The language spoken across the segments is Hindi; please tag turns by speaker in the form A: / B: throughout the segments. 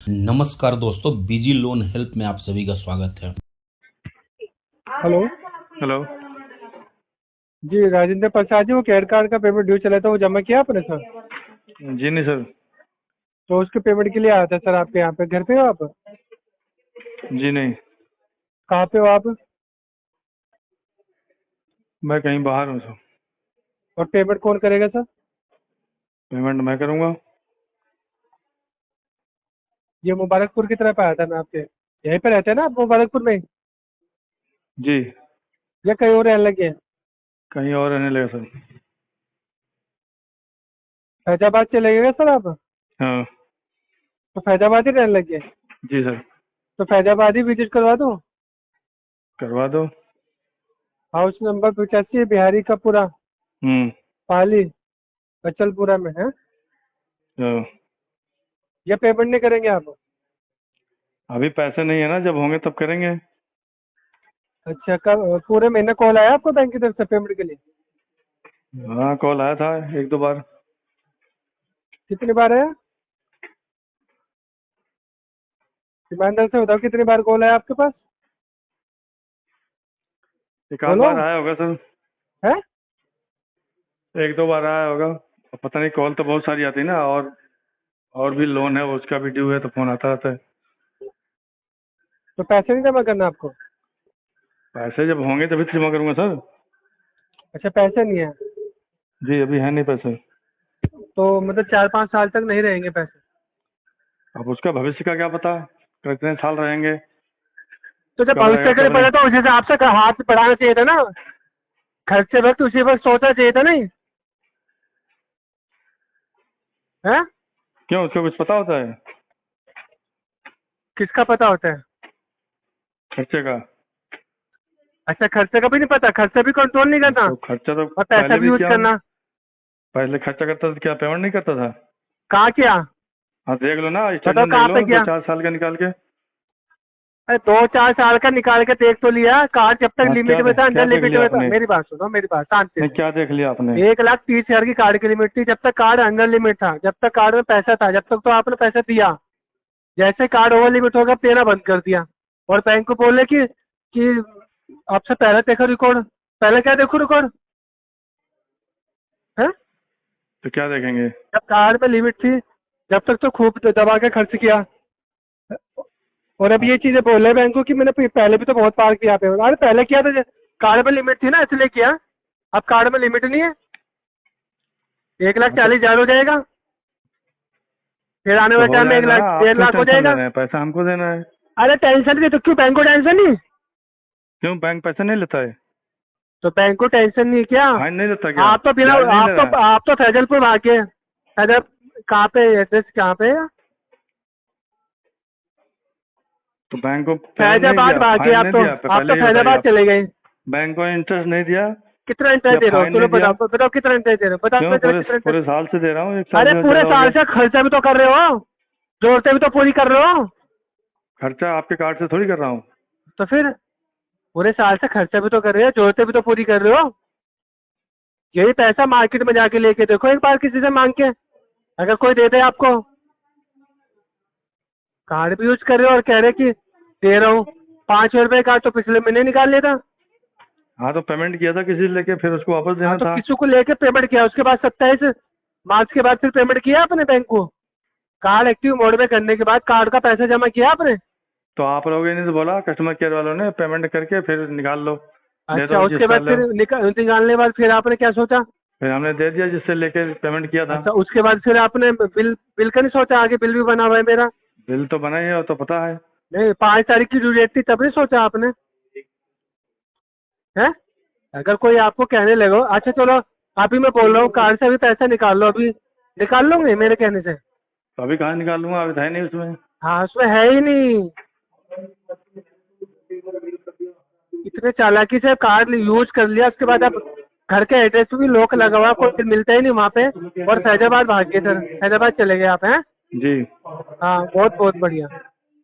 A: नमस्कार दोस्तों, बीजी लोन हेल्प में आप सभी का स्वागत है।
B: हेलो।
C: हेलो।
B: जी राजेंद्र प्रसाद जी, वो क्रेडिट कार्ड का पेमेंट ड्यू चला था, वो जमा किया आपने सर?
C: जी नहीं सर।
B: तो उसके पेमेंट के लिए आया था सर आपके यहाँ पे। घर पे हो आप?
C: जी नहीं,
B: कहाँ पे हो आप?
C: मैं कहीं बाहर हूँ सर।
B: और पेमेंट कौन करेगा सर?
C: पेमेंट मैं करूँगा।
B: ये मुबारकपुर की तरफ आया था मैं आपके। यहीं पे रहते हैं ना आप, मुबारकपुर में ही?
C: जी,
B: या कहीं और रहने लगे हैं?
C: कहीं और रहने लगा सर।
B: फैजाबाद चले गए सर आप?
C: हाँ।
B: तो फैजाबाद ही रहने लगे हैं?
C: जी सर।
B: तो फैजाबाद ही विजिट करवा दूँ?
C: करवा दो।
B: हाउस नंबर 85 बिहारी का पूरा,
C: हम्म।
B: पाली, अचलपुरा में है।
C: हाँ।
B: या पेमेंट नहीं करेंगे आप?
C: अभी पैसे नहीं है ना, जब होंगे तब करेंगे।
B: अच्छा, कब पूरे महीने कॉल आया आपको बैंक की तरफ से पेमेंट के लिए?
C: हाँ, कॉल आया था एक दो बार।
B: कितनी बार आया? ईमानदार से बताओ, कितनी बार कॉल आया आपके पास?
C: एक आध
B: बोलो।
C: बार आया होगा सर।
B: है?
C: एक दो बार आया होगा। अब पता नहीं, कॉल तो बहुत सारी आती है ना। और भी लोन है, उसका भी ड्यू है, तो फोन आता रहता है।
B: तो पैसे नहीं जमा करना आपको?
C: पैसे जब होंगे तभी तो जमा करूँगा सर।
B: अच्छा, पैसे नहीं है?
C: जी, अभी है नहीं पैसे।
B: तो मतलब 4-5 साल तक नहीं रहेंगे पैसे?
C: अब उसका भविष्य का क्या पता, कितने साल रहेंगे,
B: तो जब
C: कब रहेगा
B: भविष्य के लिए
C: कब नहीं।
B: पड़ा तो उस हिसाब से हाथ बढ़ाना चाहिए था ना। खर्चे वक्त उसी वक्त सोचना चाहिए था नहीं? है?
C: क्यों, उसका कुछ पता होता है
B: किसका पता होता है?
C: खर्चे का?
B: अच्छा, खर्चे का भी नहीं पता? खर्चा भी कंट्रोल नहीं करना
C: तो खर्चा तो
B: और पैसा
C: पहले
B: भी
C: भी
B: यूज
C: किया।
B: करना?
C: पहले खर्चा करता था, क्या पेमेंट नहीं करता था?
B: कहाँ किया?
C: हाँ, देख लो ना,
B: बताओ
C: स्टेटमेंट देख
B: कहाँ
C: लो
B: पे
C: दो
B: किया?
C: चार साल का निकाल के।
B: अरे 2-4 साल का निकाल के देख तो लिया। कार्ड जब तक
C: हाँ,
B: लिमिट में था,
C: क्या
B: अंडर
C: देख
B: लिमिट
C: लिया
B: में था।
C: आपने?
B: मेरी बात सुनो, मेरी बात शांति
C: नहीं,
B: से।
C: क्या देख लिया आपने?
B: 1,30,000 की कार्ड की लिमिट थी। जब तक कार्ड अंडर लिमिट था, जब तक कार्ड में पैसा था, जब तक तो आपने पैसा दिया। जैसे कार्ड ओवर लिमिट होगा, देना बंद कर दिया। और बैंक को बोले कि आपसे पहले देखो रिकॉर्ड। पहले क्या देखो रिकॉर्ड? है?
C: तो क्या देखेंगे?
B: जब कार्ड में लिमिट थी, जब तक तो खूब दबा के खर्च किया। और अब
C: हाँ,
B: ये चीजें बोल रहे बैंक को कि मैंने पहले भी तो बहुत बार किया पे। अरे पहले किया था, कार्ड में लिमिट थी ना, इसलिए किया। अब कार्ड में लिमिट नहीं है। 1,40,000 हो जाएगा, फिर आने
C: तो
B: वाले
C: हो
B: टाइम में एक
C: जाएगा ना,
B: लाख
C: आप
B: डेढ़
C: क्यों
B: लाख हो
C: टेंशन ले
B: जाएगा।
C: रहे हैं? पैसा हमको देना है।
B: अरे टेंशन की तो क्यों, बैंक को टेंशन नहीं?
C: क्यों, बैंक पैसा नहीं लेता है?
B: तो बैंक को टेंशन नहीं क्या?
C: फाइन नहीं लेता क्या?
B: आप तो बिना,
C: ब्याज नहीं ले रहा है?
B: आप तो फैजलपुर भागे। फैजल कहाँ पे? एड्रेस कहाँ पे है?
C: तो बैंक को पेमेंट नहीं
B: फैजाबाद
C: दिया,
B: भागे
C: फाइन
B: आप
C: नहीं
B: तो।
C: दिया?
B: आप तो
C: पहले ये बताइए
B: फैजाबाद
C: आप।
B: चले गए।
C: बैंक को इंटरेस्ट नहीं दिया
B: कितना इंटरेस्ट
C: या
B: दे रहे हो?
C: फाइन
B: चलो
C: नहीं दिया?
B: बताओ बताओ, कितना इंटरेस्ट दे रहे हो? बताओ
C: क्यों,
B: तो जरा,
C: पूरे
B: कितना
C: पूरे
B: इंटरेस्ट?
C: साल से दे रहा हूँ, एक साल
B: अरे
C: से
B: पूरे
C: ज्यादा हो
B: साल
C: गया।
B: से खर्चा भी तो कर रहे हो, जोड़ते भी तो पूरी कर रहे हो।
C: खर्चा आपके कार्ड से थोड़ी कर रहा हूँ।
B: तो फिर पूरे साल से खर्चा भी तो कर रहे हो, जोड़ते भी तो पूरी कर रहे हो। यही पैसा मार्केट में जाके लेके देखो एक बार, किसी से मांग के, अगर कोई दे दे आपको। कार्ड भी यूज कर रहे हो और कह रहे कि दे रहा हूँ। 5 रुपए का तो पिछले महीने निकाल लेता।
C: हाँ, तो पेमेंट किया था किसी से लेके, फिर उसको वापस
B: हाँ,
C: देना
B: तो
C: था।
B: किसी को लेके पेमेंट किया, उसके बाद 27 मार्च के बाद फिर पेमेंट किया आपने बैंक को? कार्ड एक्टिव मोड में करने के बाद कार्ड का पैसा जमा किया आपने?
C: तो आप लोगों ने तो बोला कस्टमर केयर वालों ने, पेमेंट करके फिर निकाल लो, दे
B: अच्छा,
C: दो
B: उसके
C: जिसका
B: बाद
C: लो।
B: फिर निकालने के बाद फिर आपने क्या सोचा?
C: फिर हमने दे दिया जिससे लेके पेमेंट किया था।
B: अच्छा, उसके बाद फिर आपने बिल बिल का नहीं सोचा? आगे बिल भी बना हुआ है मेरा।
C: बिल तो बना ही है, वो तो पता है।
B: नहीं, 5 तारीख की ड्यू डेट थी, तब नहीं सोचा आपने? है? अगर कोई आपको कहने लगे, अच्छा चलो अभी मैं बोल रहा हूँ कार्ड से अभी पैसा निकाल लो, अभी निकाल लोगे मेरे कहने से?
C: तो अभी कहाँ निकाल लूंगा, अभी था ही नहीं उसमें।
B: हाँ, उसमें है ही नहीं। इतने चालाकी से कार्ड यूज कर लिया, उसके बाद अब घर के एड्रेस पे भी लॉक लगा हुआ, कोई मिलता ही नहीं वहाँ पे। और फैजाबाद भाग गए सर, फैजाबाद चले गए आप? हैं?
C: जी।
B: हाँ, बहुत बहुत बढ़िया।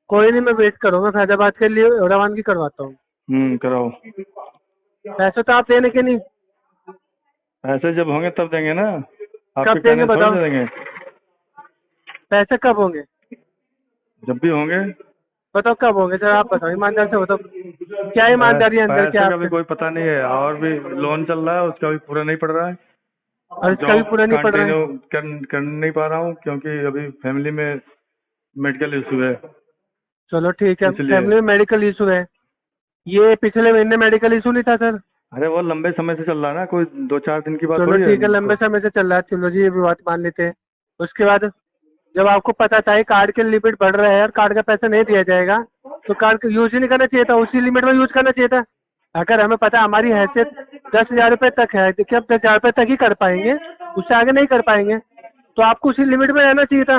B: कोई नहीं, मैं वेट करूँगा, फैजाबाद के लिए रवानगी करवाता हूँ।
C: कराओ।
B: पैसे तो आप देने के नहीं?
C: पैसे जब होंगे तब देंगे ना,
B: कब
C: आपके
B: देंगे
C: कहने से थोड़ी
B: बताओ?
C: दे देंगे।
B: पैसे कब होंगे?
C: जब भी होंगे।
B: बताओ कब होंगे सर, आप बताओ ईमानदार से बताओ, क्या ईमानदारी है अंदर
C: पैसे
B: क्या
C: का भी
B: आपके?
C: कोई पता नहीं है, और भी लोन चल रहा है उसका भी पूरा नहीं पड़ रहा है।
B: और इसका भी
C: जॉब
B: पूरा नहीं पड़ रहा है?
C: कंटिन्यू कर नहीं पा रहा हूँ क्योंकि अभी फैमिली में मेडिकल इशू है।
B: चलो ठीक है,
C: इसलिए।
B: फैमिली में मेडिकल इशू है। ये पिछले महीने मेडिकल इशू नहीं था सर?
C: अरे वो लंबे समय से चल रहा है ना, कोई 2-4 दिन की बात
B: चलो
C: थोड़ी है।
B: ठीक है, लंबे समय से चल रहा है, चलो जी ये भी बात मान लेते हैं। उसके बाद जब आपको पता था ये कार्ड के लिमिट बढ़ रहा है और कार्ड का पैसा नहीं दिया जाएगा, तो कार्ड का यूज ही नहीं करना चाहिए था, उसी लिमिट में यूज करना चाहिए था। अगर हमें पता है हमारी हैसियत 10,000 रुपये तक है, देखिए हम 10,000 रुपये तक ही कर पाएंगे, उससे आगे नहीं कर पाएंगे, तो आपको उसी लिमिट में रहना चाहिए था।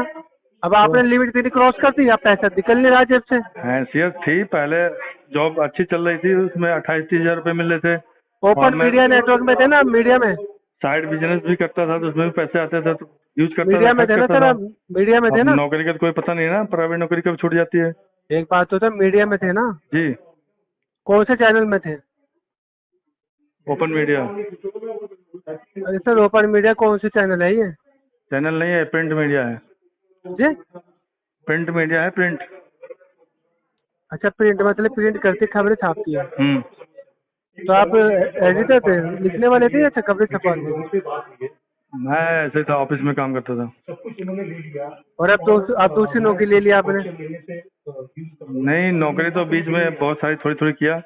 B: अब आपने लिमिट इतनी क्रॉस कर दी, अब पैसा निकल नहीं रहा जेब से।
C: हैसियत थी पहले, जॉब अच्छी चल रही थी, उसमें 28-30 हजार रुपये मिल रहे थे।
B: ओपन
C: और मैं
B: मीडिया नेटवर्क में थे ना, मीडिया में
C: साइड बिजनेस भी करता था तो उसमें भी पैसे आते थे, तो यूज करता
B: मीडिया
C: था,
B: में
C: खर्च
B: थे ना
C: करता
B: सर,
C: था।
B: आप मीडिया में थे
C: अब
B: ना?
C: नौकरी का तो कोई पता नहीं ना, प्राइवेट नौकरी कब छूट जाती है।
B: एक बात तो सर, मीडिया में थे ना?
C: जी।
B: कौन से चैनल में थे?
C: ओपन मीडिया
B: अरे सर ओपन मीडिया कौन सी चैनल है ये?
C: चैनल नहीं है, प्रिंट मीडिया है।
B: जी?
C: प्रिंट मीडिया है, प्रिंट।
B: अच्छा प्रिंट, मतलब प्रिंट करके खबरें छापती है।
C: हम्म।
B: तो आप एडिटर थे, लिखने वाले थे या अच्छा खबरें छपवाते थे?
C: मैं ऐसे था, ऑफिस में काम करता था।
B: और अब दूसरी नौकरी ले लिया आपने?
C: नहीं, नौकरी तो बीच में बहुत सारी थोड़ी थोड़ी किया,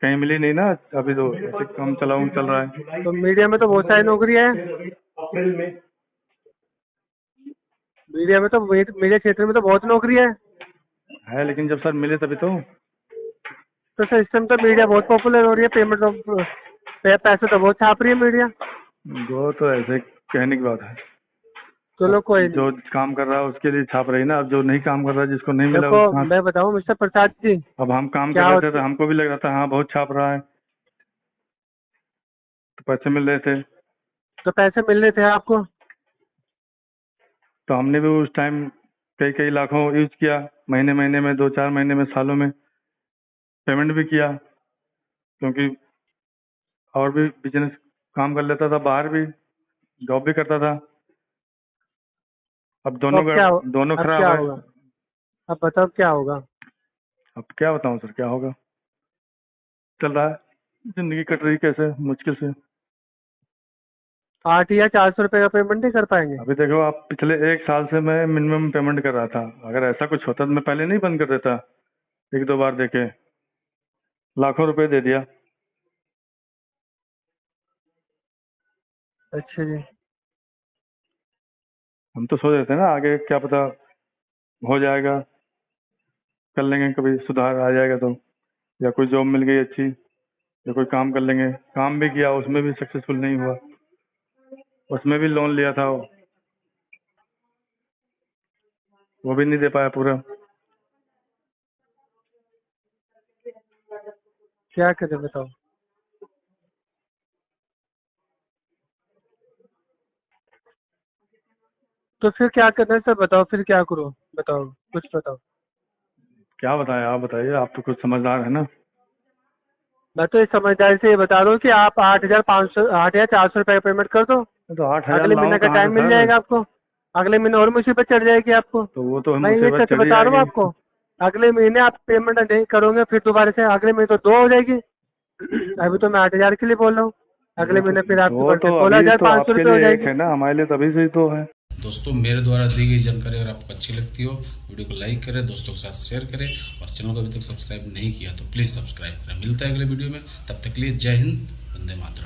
C: कहीं मिली नहीं ना, अभी तो ऐसे काम चल रहा है।
B: तो मीडिया में तो बहुत सारी नौकरियां हैं, मीडिया में तो मीडिया क्षेत्र में तो बहुत नौकरियां हैं।
C: लेकिन जब सर मिले तभी
B: तो सर इस टाइम तो मीडिया बहुत पॉपुलर हो रही है, पेमेंट तो पैसे तो बहुत छाप रही है मीडिया।
C: वो तो ऐसे कहने की बात है।
B: चलो कोई नहीं।
C: जो काम कर रहा है उसके लिए छाप रही ना, अब जो नहीं काम कर रहा है, जिसको नहीं मिला
B: देखो
C: हाँ।
B: मैं बताऊं मिस्टर प्रसाद जी,
C: अब हम काम
B: क्या
C: कर रहे थे तो हमको भी लग रहा था हाँ बहुत छाप रहा है, तो पैसे मिल रहे थे।
B: तो पैसे मिल रहे थे आपको,
C: तो हमने भी उस टाइम कई लाखों यूज किया, महीने महीने में, 2-4 महीने में, सालों में पेमेंट भी किया, क्योंकि और भी बिजनेस काम कर लेता था, बाहर भी जॉब भी करता था। अब
B: तो
C: दोनों
B: अब
C: खराब
B: क्या
C: है।
B: होगा? अब बताओ क्या होगा?
C: अब क्या बताऊं सर, क्या होगा, चल रहा है, जिंदगी कट रही कैसे मुश्किल से।
B: 8 या 400 रुपये का पेमेंट नहीं कर पाएंगे?
C: अभी देखो आप, पिछले 1 साल से मैं मिनिमम पेमेंट कर रहा था, अगर ऐसा कुछ होता तो मैं पहले नहीं बंद कर देता, 1-2 बार देके लाखों रुपए दे दिया।
B: अच्छा जी।
C: हम तो सोच रहे थे ना आगे क्या पता हो जाएगा, कर लेंगे, कभी सुधार आ जाएगा तो, या कोई जॉब मिल गई अच्छी, या कोई काम कर लेंगे। काम भी किया, उसमें भी सक्सेसफुल नहीं हुआ, उसमें भी लोन लिया था, वो भी नहीं दे पाया पूरा।
B: क्या करें बताओ? तो फिर क्या करना है सर, बताओ फिर क्या करो, बताओ कुछ बताओ।
C: क्या बताएं, आप बताइए, आप तो कुछ समझदार है ना।
B: मैं तो इस समझदारी से ये बता रहा हूँ कि आप 8,400 रुपये का पेमेंट कर दो,
C: तो 8,000
B: अगले
C: लाऊं
B: महीने का
C: कहाँ
B: टाइम
C: से
B: मिल
C: सर?
B: जाएगा आपको, अगले महीने और मुसीबत चढ़ जाएगी आपको।
C: तो वो तो हम
B: मैं ये
C: मुसीबत
B: सच
C: चली
B: बता रहा हूँ
C: आएगी।
B: आपको, अगले महीने आप पेमेंट नहीं करोगे फिर दोबारा से अगले महीने तो 2 हो जाएगी। अभी तो मैं 8,000 के लिए बोल रहा हूँ, अगले महीने फिर आपकी
C: वो
B: बढ़ के
C: तो अभी तो
B: 16,500
C: आपके
B: रुपये हो
C: लिए एक
B: जाएगी।
C: है ना, हमारे लिए तभी से ही तो है।
A: दोस्तों मेरे द्वारा दी गई जानकारी अगर आपको अच्छी लगती हो, वीडियो को लाइक करें, दोस्तों के साथ शेयर करें, और चैनल को अभी तक सब्सक्राइब नहीं किया तो प्लीज़ सब्सक्राइब करें। मिलता है अगले वीडियो में, तब तक के लिए जय हिंद, वंदे मातरम।